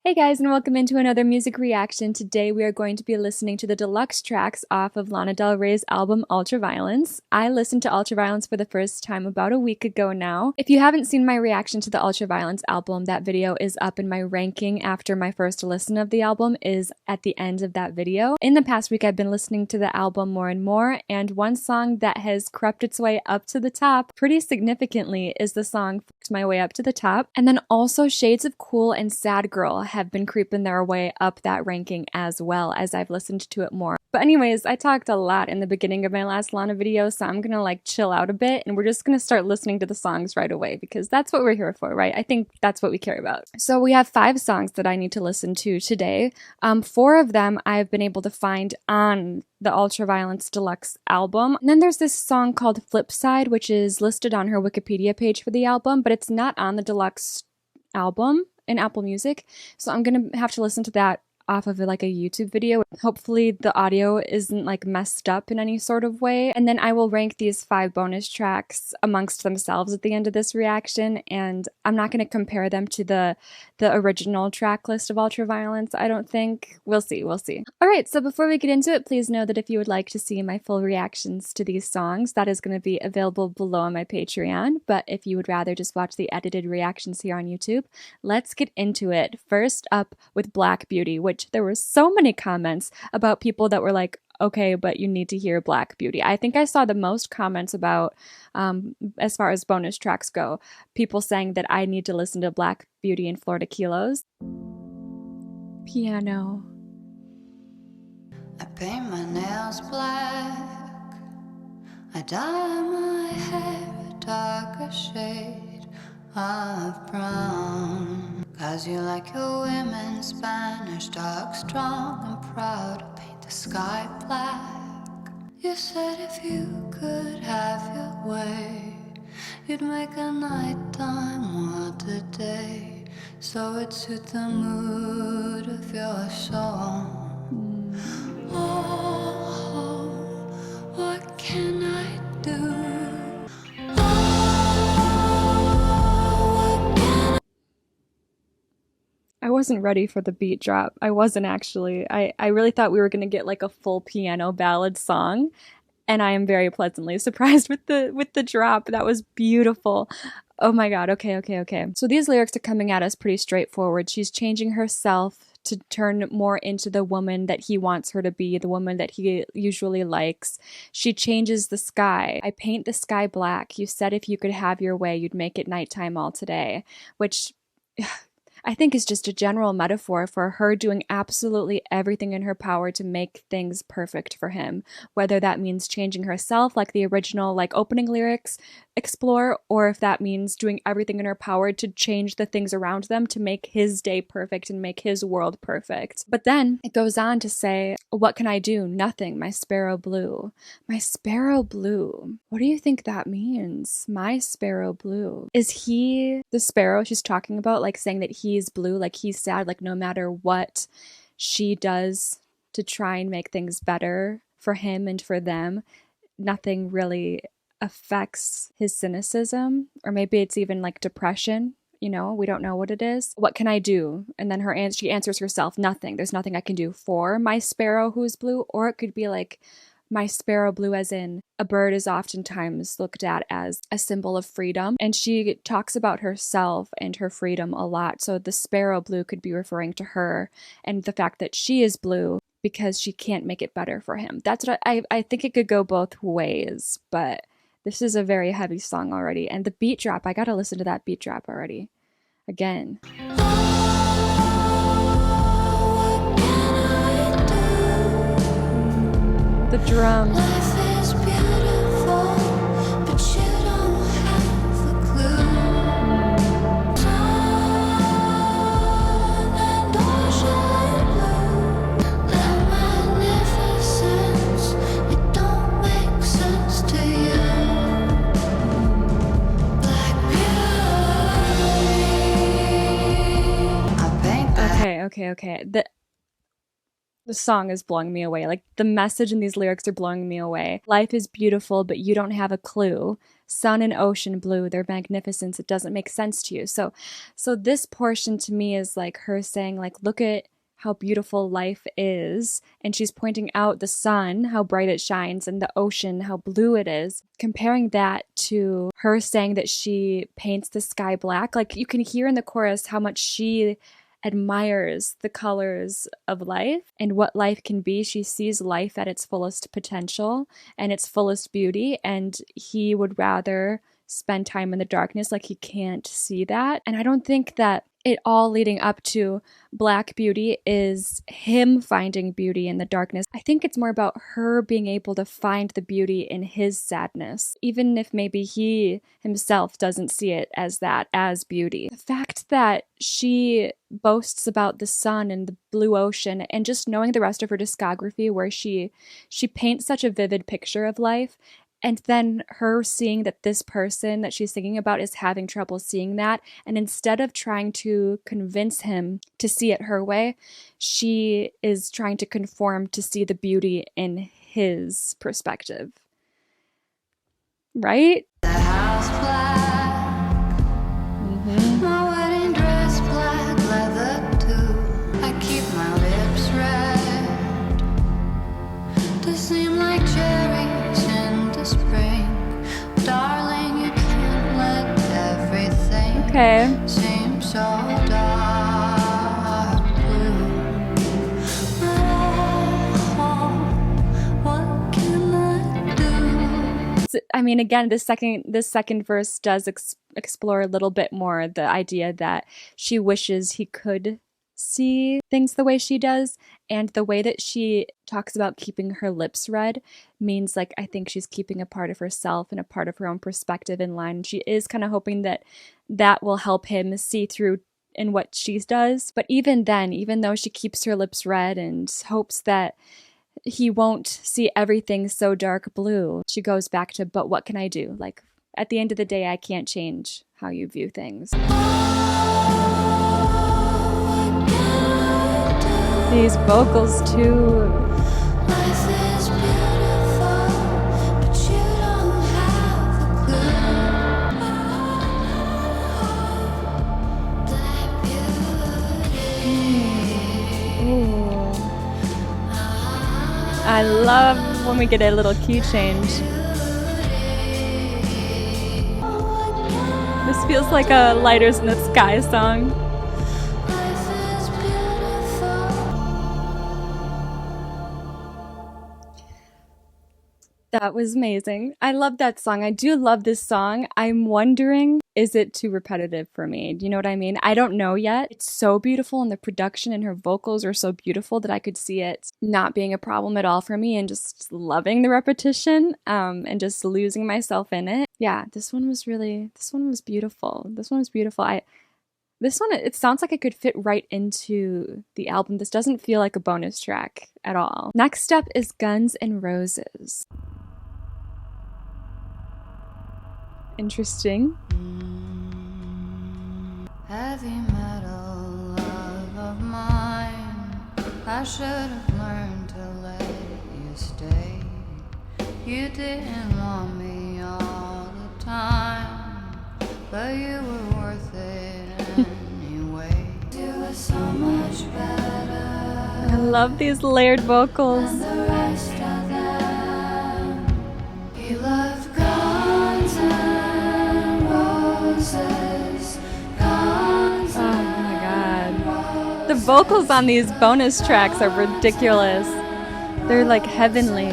Hey guys, and welcome into another music reaction. Today we are going to be listening to the deluxe tracks off of Lana Del Rey's album Ultraviolence. I listened to Ultraviolence for the first time about a week ago now. If you haven't seen my reaction to the Ultraviolence album, that video is up in my ranking after my first listen of the album is at the end of that video. In the past week I've been listening to the album more and more, and one song that has crept its way up to the top pretty significantly is the song Flipped My Way Up to the Top. And then also Shades of Cool and Sad Girl have been creeping their way up that ranking as well as I've listened to it more. But anyways, I talked a lot in the beginning of my last Lana video, so I'm gonna chill out a bit and we're just gonna start listening to the songs right away because that's what we're here for, right? I think that's what we care about. So we have 5 songs that I need to listen to today. 4 of them I've been able to find on the Ultraviolence Deluxe album. And then there's this song called Flipside, which is listed on her Wikipedia page for the album, but it's not on the Deluxe album in Apple Music. So I'm gonna have to listen to that off of a YouTube video. Hopefully the audio isn't messed up in any sort of way. And then I will rank these 5 bonus tracks amongst themselves at the end of this reaction, and I'm not going to compare them to the original track list of Ultraviolence, I don't think. We'll see. Alright, so before we get into it, please know that if you would like to see my full reactions to these songs, that is going to be available below on my Patreon, but if you would rather just watch the edited reactions here on YouTube, let's get into it. First up with Black Beauty, which there were so many comments about people that were like, okay, but you need to hear Black Beauty. I think I saw the most comments about, as far as bonus tracks go, people saying that I need to listen to Black Beauty and Florida Kilos. Piano. I paint my nails black, I dye my hair a darker shade of brown. 'Cause you like your women Spanish, dark, strong, and proud. I paint the sky black. You said if you could have your way, you'd make a nighttime world a day, so it'd suit the mood of your soul. Oh, what can I do? I wasn't ready for the beat drop. I wasn't actually. I really thought we were going to get a full piano ballad song, and I am very pleasantly surprised with the drop. That was beautiful. Oh my god. Okay. So these lyrics are coming at us pretty straightforward. She's changing herself to turn more into the woman that he wants her to be, the woman that he usually likes. She changes the sky. I paint the sky black. You said if you could have your way, you'd make it nighttime all today, which I think is just a general metaphor for her doing absolutely everything in her power to make things perfect for him, whether that means changing herself like the original opening lyrics explore, or if that means doing everything in her power to change the things around them to make his day perfect and make his world perfect. But then it goes on to say, what can I do? Nothing, my sparrow blue. My sparrow blue. What do you think that means? My sparrow blue. Is he the sparrow she's talking about, saying that he's blue, he's sad, no matter what she does to try and make things better for him and for them, nothing really affects his cynicism, or maybe it's even depression. We don't know what it is. What can I do? And then she answers herself, nothing. There's nothing I can do for my sparrow who's blue. Or it could be my sparrow blue, as in a bird is oftentimes looked at as a symbol of freedom. And she talks about herself and her freedom a lot. So the sparrow blue could be referring to her and the fact that she is blue because she can't make it better for him. That's what I think it could go both ways, but this is a very heavy song already. And the beat drop, I gotta listen to that beat drop already. Again. The drums. Life is beautiful, but you don't have a clue. Sun and ocean blue, their magnificence, it don't make sense to you. Black beauty, I paint that. Okay. The song is blowing me away. Like, the message in these lyrics are blowing me away. Life is beautiful, but you don't have a clue. Sun and ocean blue, their magnificence, it doesn't make sense to you. So this portion to me is like her saying, like, look at how beautiful life is, and she's pointing out the sun, how bright it shines, and the ocean, how blue it is, comparing that to her saying that she paints the sky black. Like, you can hear in the chorus how much she admires the colors of life and what life can be. She sees life at its fullest potential and its fullest beauty, and he would rather spend time in the darkness. Like, he can't see that. And I don't think that it all leading up to Black Beauty is him finding beauty in the darkness. I think it's more about her being able to find the beauty in his sadness, even if maybe he himself doesn't see it as that, as beauty. The fact that she boasts about the sun and the blue ocean, and just knowing the rest of her discography where she paints such a vivid picture of life, and then her seeing that this person that she's thinking about is having trouble seeing that, and instead of trying to convince him to see it her way, she is trying to conform to see the beauty in his perspective. Right? The house black, my wedding dress black leather too. I keep my lips red to seem like cherries in the spring. Darling, you can't let everything seem so dark blue. Oh, what can I do? I mean, again, this second verse does explore a little bit more the idea that she wishes he could see things the way she does, and the way that she talks about keeping her lips red means, like, I think she's keeping a part of herself and a part of her own perspective in line. She is kind of hoping that that will help him see through in what she does. But even then, even though she keeps her lips red and hopes that he won't see everything so dark blue, she goes back to, but what can I do? Like, at the end of the day, I can't change how you view things. These vocals too. Life is beautiful, but you don't have a clue. Black beauty. Ooh. I love when we get a little key change. This feels like a Lighters in the Sky song. That was amazing. I love that song. I do love this song. I'm wondering, is it too repetitive for me? Do you know what I mean? I don't know yet. It's so beautiful, and the production and her vocals are so beautiful that I could see it not being a problem at all for me, and just loving the repetition and just losing myself in it. Yeah, this one was beautiful. This one was beautiful. This one, it sounds like it could fit right into the album. This doesn't feel like a bonus track at all. Next up is Guns N' Roses. Interesting. Heavy metal love of mine, I should have learned to let you stay. You didn't want me all the time, but you were worth it anyway. You were so much better. I love these layered vocals. And the rest of them, he loved Guns N' Roses. Guns Oh my god. The vocals on these bonus tracks are ridiculous. They're like heavenly.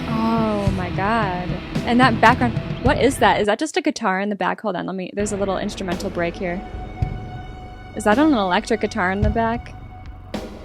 Oh my god. And that background, what is that? Is that just a guitar in the back? Hold on, there's a little instrumental break here. Is that an electric guitar in the back?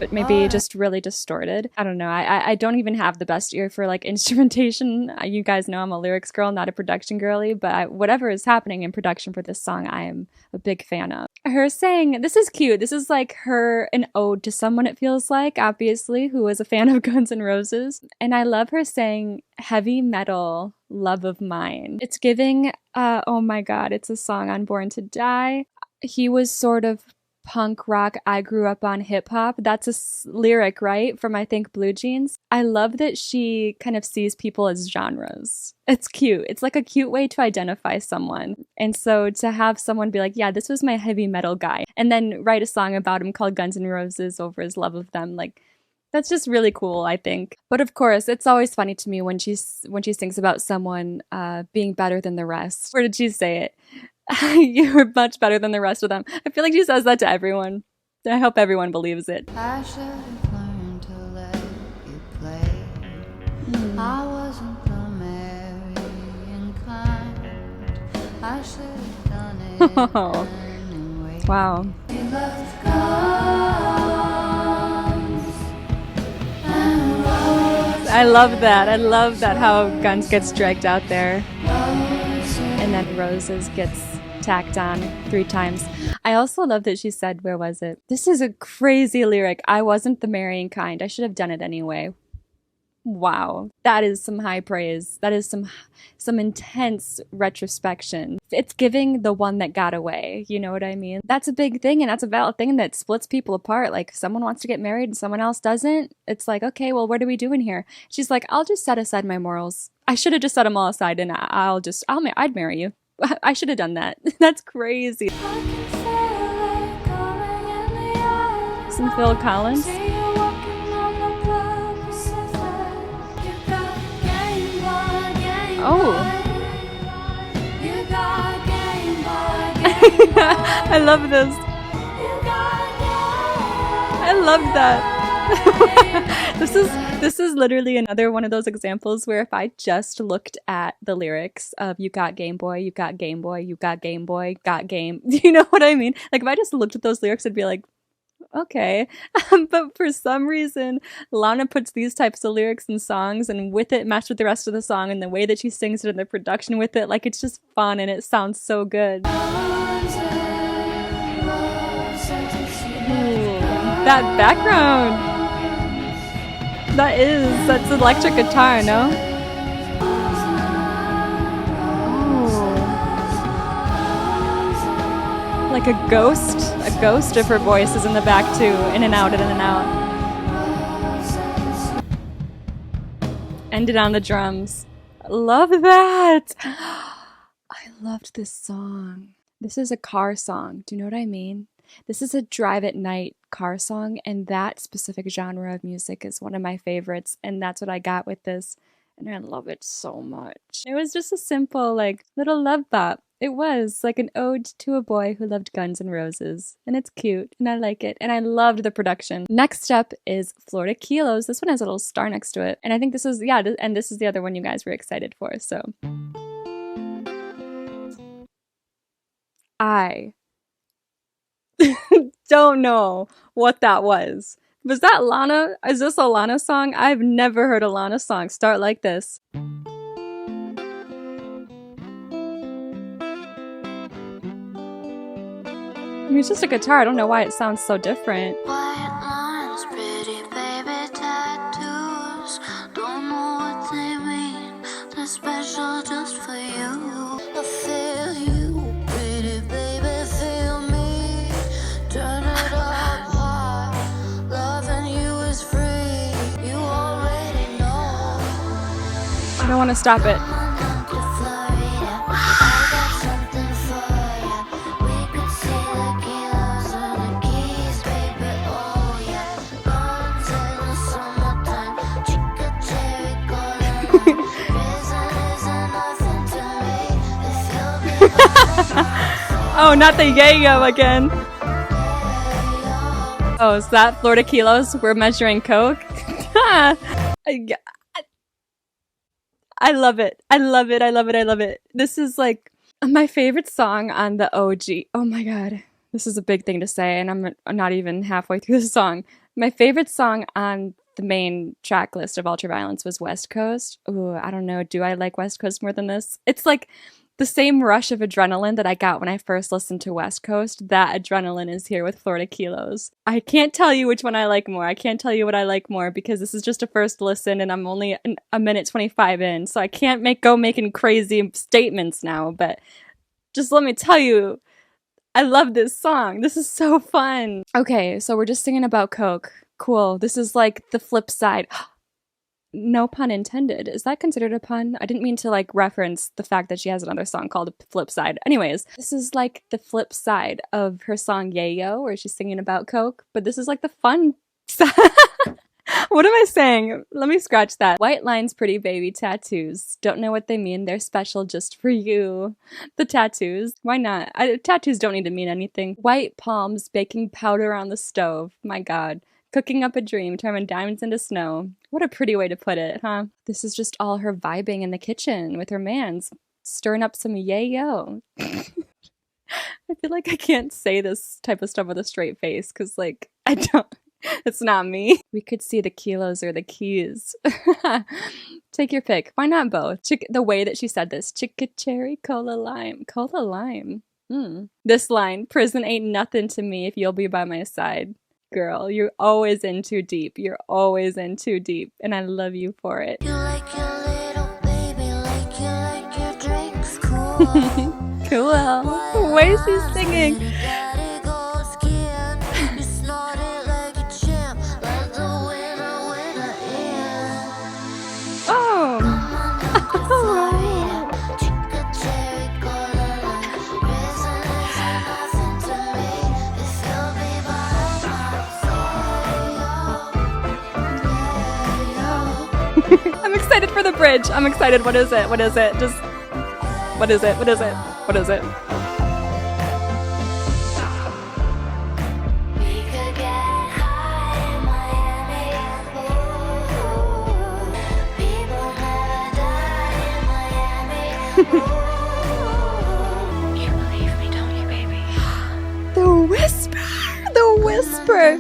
But maybe just really distorted. I don't know. I don't even have the best ear for like instrumentation. You guys know I'm a lyrics girl, not a production girly, but whatever is happening in production for this song, I am a big fan of. Her saying, this is cute. This is like an ode to someone, it feels like, obviously, who was a fan of Guns N' Roses. And I love her saying, heavy metal love of mine. It's giving, oh my god, it's a song on Born to Die. He was sort of punk rock, I grew up on hip hop. That's a lyric, right? From I think Blue Jeans. I love that she kind of sees people as genres. It's cute. It's like a cute way to identify someone. And so to have someone be like, yeah, this was my heavy metal guy, and then write a song about him called Guns N' Roses over his love of them, like, that's just really cool, I think. But of course, it's always funny to me when she sings about someone being better than the rest. Where did she say it? You're much better than the rest of them. I feel like she says that to everyone. I hope everyone believes it. I should have learned to let you play. I wasn't the marrying kind. I should have done it anyway. Wow. You left guns and roses. I love that. I love that how Guns gets dragged out there. And then Roses gets tacked on 3 times. I also love that she said, where was it? This is a crazy lyric. I wasn't the marrying kind. I should have done it anyway. Wow. That is some high praise. That is some intense retrospection. It's giving the one that got away. You know what I mean? That's a big thing, and that's a valid thing that splits people apart. Like, someone wants to get married and someone else doesn't. It's like, okay, well, what are we doing here? She's like, I'll just set aside my morals. I should have just set them all aside, and I'd marry you. I should have done that. That's crazy. Some Phil Collins. Oh. I love this. I love that. This is literally another one of those examples where if I just looked at the lyrics of you got Game Boy, you got Game Boy, you got Game Boy, got game, you know what I mean? Like, if I just looked at those lyrics, I'd be like, okay. But for some reason, Lana puts these types of lyrics in songs, and with it matched with the rest of the song and the way that she sings it and the production with it, like, it's just fun and it sounds so good. Ooh, that background. That's electric guitar, no? Oh. Like a ghost of her voice is in the back too, in and out, in and out. Ended on the drums. Love that! I loved this song. This is a car song. Do you know what I mean? This is a drive at night car song, and that specific genre of music is one of my favorites, and that's what I got with this, and I love it so much. It was just a simple, like, little love bop. It was like an ode to a boy who loved Guns N' Roses, and it's cute, and I like it, and I loved the production. Next up is Florida Kilos. This one has a little star next to it, and I think this is, yeah, and this is the other one you guys were excited for, so. I don't know what that was. Was that Lana? Is this a Lana song? I've never heard a Lana song start like this. I mean, it's just a guitar. I don't know why it sounds so different. White lines, pretty baby tattoos. Don't know what they mean. They're special just for you. I feel you, pretty baby, feel me. Turn it up high. Loving you is free. You already know. I don't want to stop it. Oh, not the yayo again. Oh, is that Florida Kilos? We're measuring Coke? I love it. I love it. I love it. I love it. This is like my favorite song on the OG. Oh my god. This is a big thing to say, and I'm not even halfway through the song. My favorite song on the main track list of Ultraviolence was West Coast. Ooh, I don't know. Do I like West Coast more than this? It's like the same rush of adrenaline that I got when I first listened to West Coast. That adrenaline is here with Florida Kilos. I can't tell you which one I like more. I can't tell you what I like more because this is just a first listen and I'm only a minute 25 in, so I can't go making crazy statements now, but just let me tell you, I love this song. This is so fun. Okay, so we're just singing about Coke. Cool. This is like the flip side. No pun intended. Is that considered a pun? I didn't mean to like reference the fact that she has another song called Flipside. Anyways, this is like the flip side of her song Yayo, where she's singing about Coke, but this is like the fun side. What am I saying? Let me scratch that. White lines, pretty baby tattoos. Don't know what they mean. They're special just for you. The tattoos. Why not? Tattoos don't need to mean anything. White palms, baking powder on the stove. My God. Cooking up a dream, turning diamonds into snow. What a pretty way to put it, huh? This is just all her vibing in the kitchen with her mans, stirring up some yayo. I feel like I can't say this type of stuff with a straight face because, like, I don't. It's not me. We could see the kilos or the keys. Take your pick. Why not both? The way that she said this. Chicka cherry, cola lime. Cola lime. This line, prison ain't nothing to me if you'll be by my side. Girl, you're always in too deep. You're always in too deep. And I love you for it. You like your little baby, like you like your drinks cool. Cool. Why is she singing? I'm excited for the bridge. I'm excited. What is it? What is it? Just, what is it? What is it? What is it? You believe me, don't you, baby? The whisper. The whisper.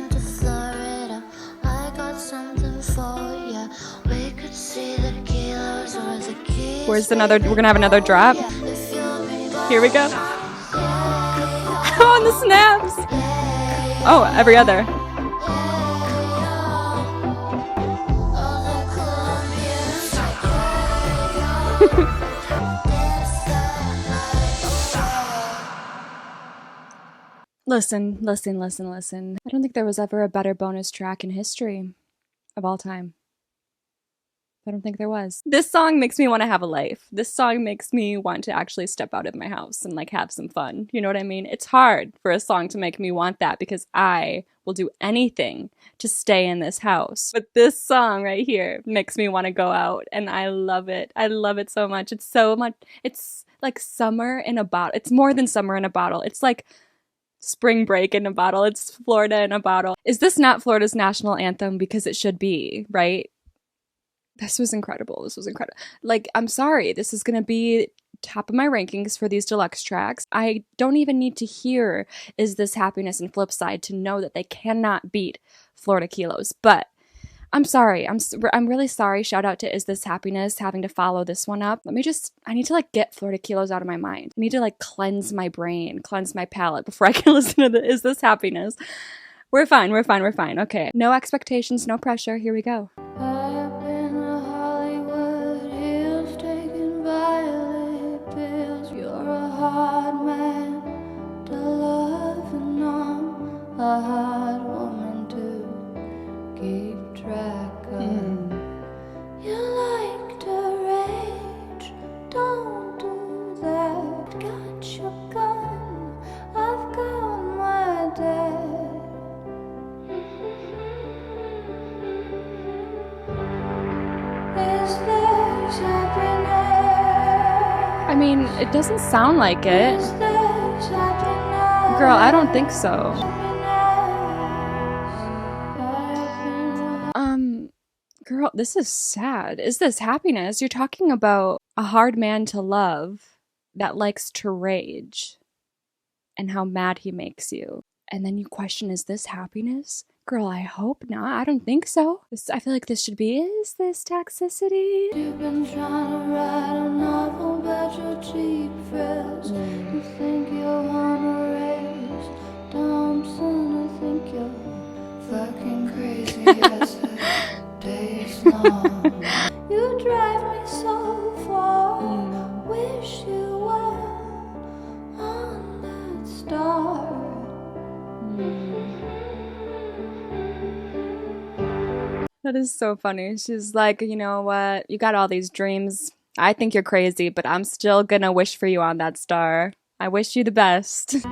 Where's another? We're gonna have another drop. Here we go. Oh, and the snaps. Oh, every other. Listen. I don't think there was ever a better bonus track in history of all time. I don't think there was. This song makes me want to have a life. This song makes me want to actually step out of my house and like have some fun. You know what I mean? It's hard for a song to make me want that because I will do anything to stay in this house. But this song right here makes me want to go out and I love it. I love it so much. It's so much. It's like summer in a bottle. It's more than summer in a bottle. It's like spring break in a bottle. It's Florida in a bottle. Is this not Florida's national anthem? Because it should be, right? This was incredible. This was incredible. Like, I'm sorry. This is going to be top of my rankings for these deluxe tracks. I don't even need to hear Is This Happiness and Flipside to know that they cannot beat Florida Kilos. But I'm sorry. I'm really sorry. Shout out to Is This Happiness having to follow this one up. I need to like get Florida Kilos out of my mind. I need to like cleanse my brain, cleanse my palate before I can listen to the Is This Happiness. We're fine. Okay. No expectations, no pressure. Here we go. A hard woman to keep track of. You like to rage, don't do that. Got your gun, I've got my dad. Is this happiness? I mean, it doesn't sound like it. Is this happiness? Girl, I don't think so. Girl, this is sad. Is this happiness? You're talking about a hard man to love that likes to rage and how mad he makes you. And then you question, is this happiness? Girl, I hope not. I don't think so. I feel like this should be, is this toxicity? You've been trying to write a novel about your cheap thrills. You think you're on a race. Thompson, I think you're fucking crazy as days long. You drive me so far. Wish you were on that star. That is so funny. She's like, you know what? You got all these dreams. I think you're crazy, but I'm still gonna wish for you on that star. I wish you the best.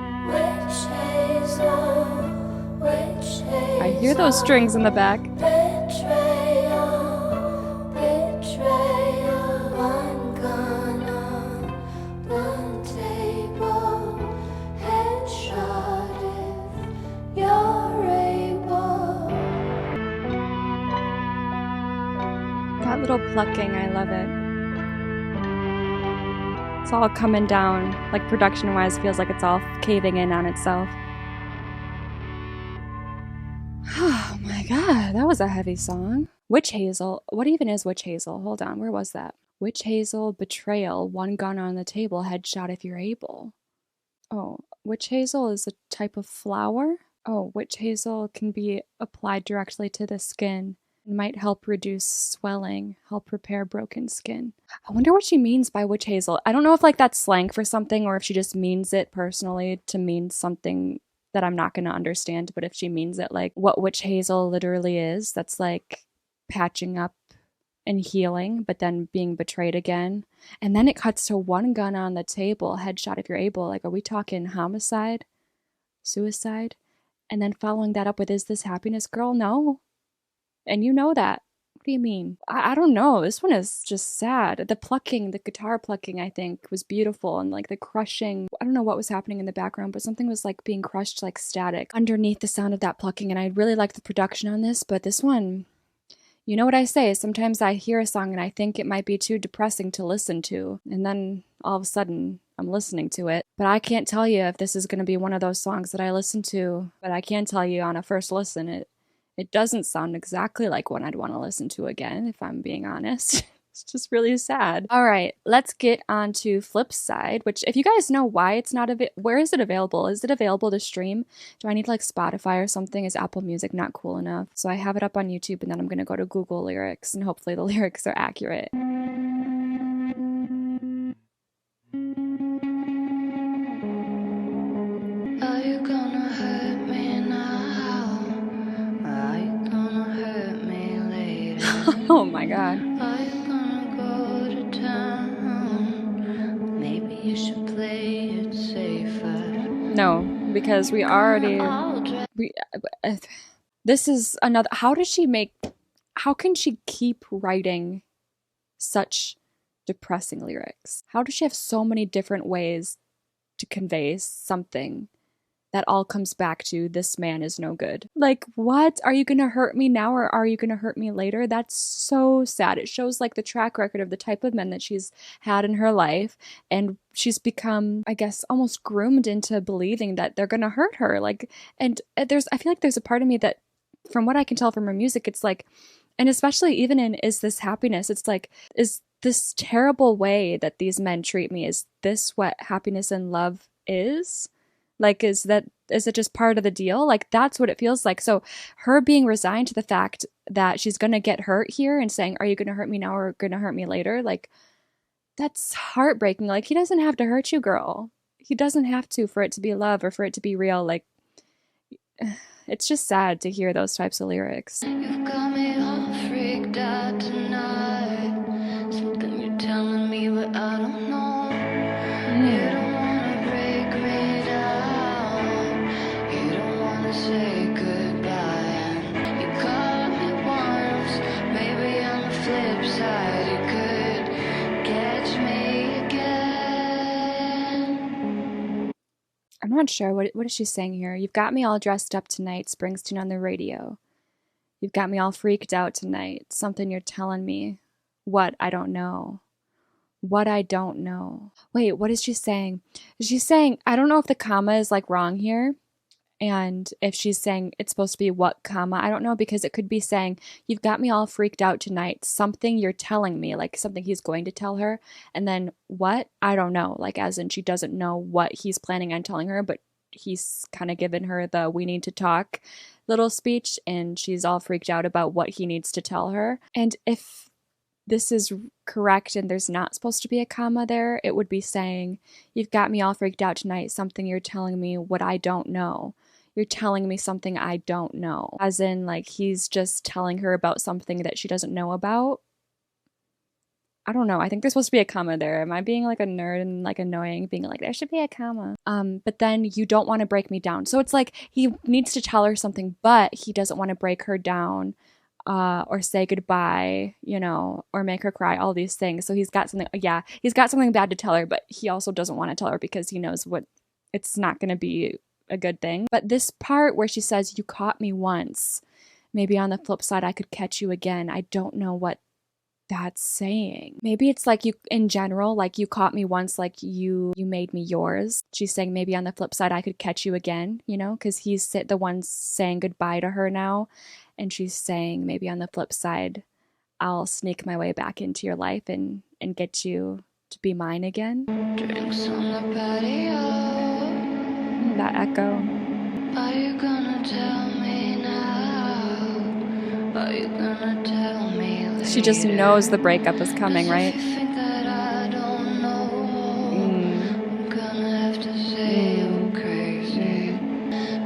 I hear those strings in the back. That little plucking, I love it. It's all coming down, like production-wise, feels like it's all caving in on itself. Oh my god, that was a heavy song. Witch Hazel. What even is Witch Hazel? Hold on, where was that? Witch Hazel, betrayal, one gun on the table, headshot if you're able. Oh, witch hazel is a type of flower? Oh, witch hazel can be applied directly to the skin. It might help reduce swelling, help repair broken skin. I wonder what she means by witch hazel. I don't know if like that's slang for something or if she just means it personally to mean something that I'm not going to understand, but if she means it like what witch hazel literally is, that's like patching up and healing, but then being betrayed again. And then it cuts to one gun on the table, headshot if you're able. Like, are we talking homicide? Suicide? And then following that up with, is this happiness, girl? No. And you know that. What do you mean? I don't know. This one is just sad. The plucking, the guitar plucking, I think, was beautiful. And like the crushing, I don't know what was happening in the background, but something was like being crushed like static underneath the sound of that plucking. And I really liked the production on this, but this one, you know what I say, sometimes I hear a song and I think it might be too depressing to listen to, and then all of a sudden I'm listening to it. But I can't tell you if this is going to be one of those songs that I listen to, but I can tell you on a first listen, it doesn't sound exactly like one I'd want to listen to again, if I'm being honest. It's just really sad. All right, let's get on to Flipside, which if you guys know why it's not where is it available? Is it available to stream? Do I need like Spotify or something? Is Apple Music not cool enough? So I have it up on YouTube and then I'm going to go to Google lyrics and hopefully the lyrics are accurate. Are you gonna hurt me now? Are you gonna hurt me later? Oh my god. Are you gonna go to town? Maybe you should play it safer. No, because we already this is another, how can she keep writing such depressing lyrics? How does she have so many different ways to convey something that all comes back to this man is no good? Like, what? Are you gonna hurt me now or are you gonna hurt me later? That's so sad. It shows like the track record of the type of men that she's had in her life, and she's become, I guess, almost groomed into believing that they're gonna hurt her. Like, and I feel like there's a part of me that, from what I can tell from her music, it's like, and especially even in Is This Happiness, it's like, is this terrible way that these men treat me, is this what happiness and love is? Like, is it just part of the deal? Like, that's what it feels like. So her being resigned to the fact that she's going to get hurt here and saying, are you going to hurt me now or going to hurt me later? Like, that's heartbreaking. Like, he doesn't have to hurt you, girl. He doesn't have to for it to be love or for it to be real. Like, it's just sad to hear those types of lyrics. You've got me all freaked out tonight. Something you're telling me, but I don't know. You don't wanna break me down. You don't wanna say goodbye. And you caught me once. Maybe on the flip side, you could catch me again. I'm not sure. What is she saying here? You've got me all dressed up tonight, Springsteen on the radio. You've got me all freaked out tonight. Something you're telling me. What? I don't know. What I don't know. Wait, what is she saying? She's saying, I don't know if the comma is like wrong here. And if she's saying it's supposed to be what comma, I don't know, because it could be saying, you've got me all freaked out tonight. Something you're telling me, like something he's going to tell her. And then what? I don't know. Like, as in she doesn't know what he's planning on telling her, but he's kind of given her the we need to talk little speech and she's all freaked out about what he needs to tell her. And if this is correct and there's not supposed to be a comma there, it would be saying, you've got me all freaked out tonight. Something you're telling me what I don't know. you're telling me something I don't know. As in, like, he's just telling her about something that she doesn't know about. I don't know. I think there's supposed to be a comma there. Am I being like a nerd and like annoying, being like, there should be a comma? But then you don't want to break me down. So it's like he needs to tell her something, but he doesn't want to break her down, or say goodbye, you know, or make her cry, all these things. So he's got something, yeah, he's got something bad to tell her, but he also doesn't want to tell her because he knows what it's not going to be a good thing. But this part where she says, you caught me once, maybe on the flip side, I could catch you again. I don't know what that's saying. Maybe it's like you in general, like you caught me once, like you made me yours. She's saying maybe on the flip side I could catch you again, you know, because he's the one saying goodbye to her now, and she's saying maybe on the flip side I'll sneak my way back into your life and get you to be mine again. Drinks on the patio. That echo. Are you gonna tell me now? Are you gonna tell me later? She just knows the breakup is coming, right? If you think that I don't know, I'm gonna have to say you're crazy.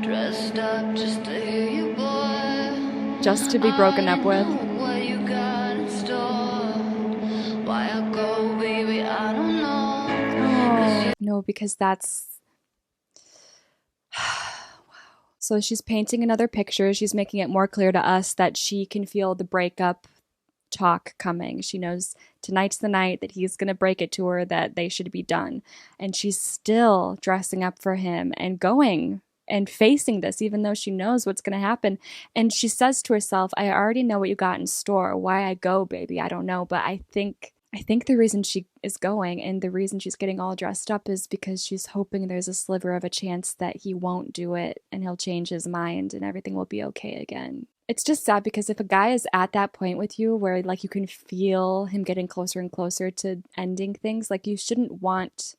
Dressed up just to hear you, boy. Just to be broken up with. I know what you got in store. Why I go, baby, I don't know. Oh, no, because that's... So she's painting another picture. She's making it more clear to us that she can feel the breakup talk coming. She knows tonight's the night that he's going to break it to her, that they should be done. And she's still dressing up for him and going and facing this, even though she knows what's going to happen. And she says to herself, I already know what you got in store. Why I go, baby, I don't know. But I think the reason she is going and the reason she's getting all dressed up is because she's hoping there's a sliver of a chance that he won't do it and he'll change his mind and everything will be okay again. It's just sad because if a guy is at that point with you where like you can feel him getting closer and closer to ending things, like you shouldn't want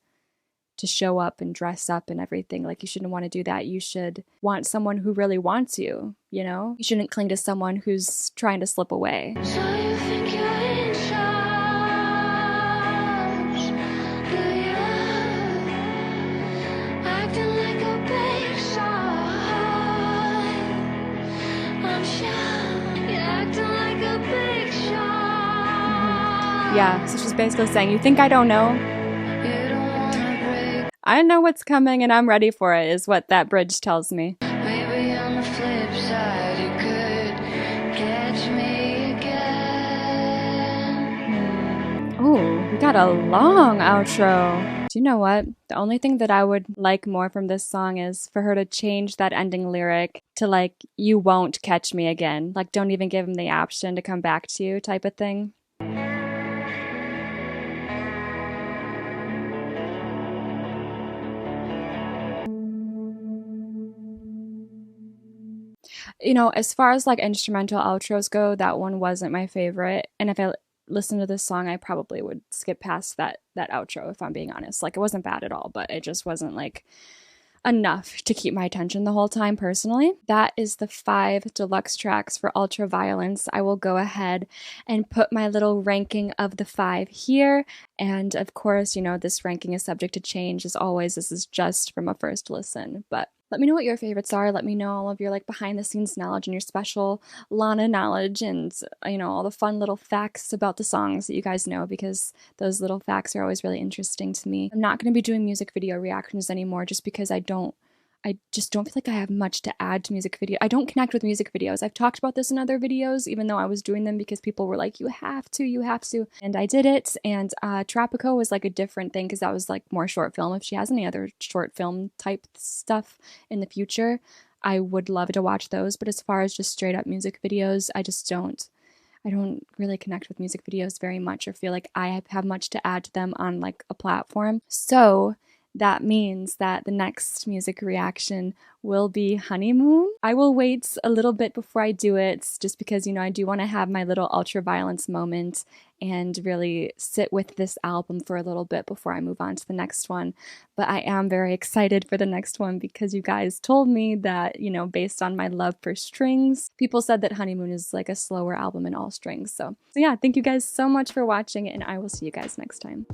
to show up and dress up and everything. Like you shouldn't want to do that. You should want someone who really wants you, you know? You shouldn't cling to someone who's trying to slip away. So you think you're in charge, do you? Acting like a big shot. I'm sure you're acting like a big shot. Yeah, so she's basically saying, you think I don't know? You don't wanna break. I know what's coming and I'm ready for it, is what that bridge tells me. Maybe on the flip side you could catch me again. Ooh, we got a long outro. Do you know what? The only thing that I would like more from this song is for her to change that ending lyric to like, you won't catch me again. Like, don't even give him the option to come back to you type of thing. You know, as far as like instrumental outros go, that one wasn't my favorite. And if I listened to this song, I probably would skip past that outro, if I'm being honest. Like, it wasn't bad at all, but it just wasn't like enough to keep my attention the whole time personally. That is the 5 deluxe tracks for Ultraviolence. I will go ahead and put my little ranking of the 5 here. And of course, you know, this ranking is subject to change as always. This is just from a first listen, but let me know what your favorites are. Let me know all of your like behind the scenes knowledge and your special Lana knowledge and, you know, all the fun little facts about the songs that you guys know, because those little facts are always really interesting to me. I'm not going to be doing music video reactions anymore just because I just don't feel like I have much to add to music video. I don't connect with music videos. I've talked about this in other videos, even though I was doing them because people were like, you have to. And I did it. And Tropico was like a different thing because that was like more short film. If she has any other short film type stuff in the future, I would love to watch those. But as far as just straight up music videos, I don't really connect with music videos very much or feel like I have much to add to them on like a platform. So that means that the next music reaction will be Honeymoon. I will wait a little bit before I do it just because, you know, I do want to have my little Ultraviolence moment and really sit with this album for a little bit before I move on to the next one. But I am very excited for the next one because you guys told me that, you know, based on my love for strings, people said that Honeymoon is like a slower album in all strings. So yeah, thank you guys so much for watching and I will see you guys next time.